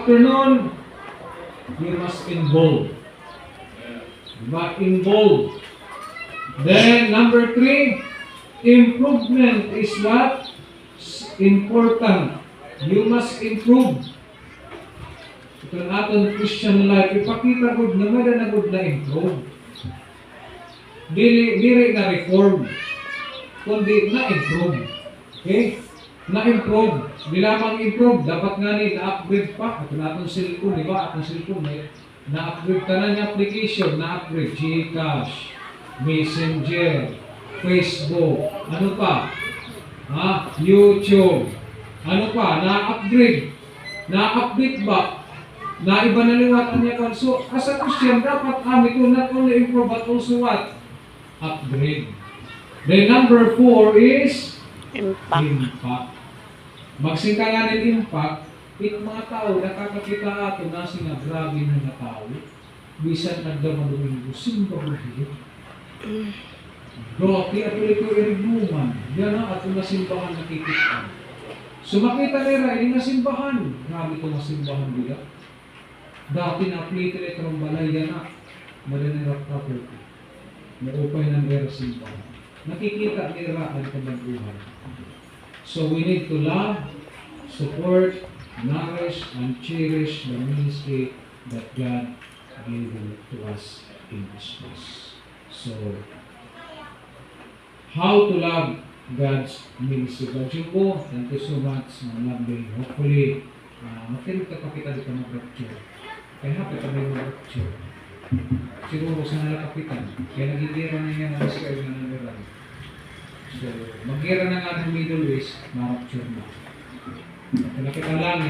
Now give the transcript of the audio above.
afternoon, you must involve. Diba? Involve. Then, number 3, improvement is what? Important. You must improve. Ito ang ating Christian life. Ipakita ko na may na improve. Dili na reform. Kundi na-improve. Okay? Na-improve. Di lamang improve. Dapat nga na-upgrade pa. Ito na itong cellphone. Diba? Atong cellphone na-upgrade ka na niya application. Na-upgrade. Gcash, Messenger, Facebook. Ano pa? YouTube. Ano pa? Na-upgrade. Na-update ba? Na-iba na liwatan niya kan. So, as a Christian, dapat kami to not only improve but also what? Upgrade. Then number 4 is impact. Magsingka nga ng impact, mga tao, nakakakita ato na nga grabe na tao. Bisan nagdamaduming simba mo siya. Grabe, ato ito iriguman. Yan ang ato na simbahan nakikita. So makita nila, ini na simbahan. Grabe ito na simbahan nila. Dati na plate rin itong balay yan na. Marinirap property. Maupay ng era simbahan. Nakikita nila ang pagbabuhay. So we need to love, support, nourish, and cherish the ministry that God gave to us in this place. So, how to love God's ministry. God you po, thank you so much, mga lovely. Hopefully, makinig ka pa kita dito mag-rapture. Kaya happy ka may mag-rapture. Siguro sa nalakapitan. Kaya nagigira na yan ang Israel na naliran. So, mag-gira na nga ng Middle East, ma-rapture na. Kaya kita lang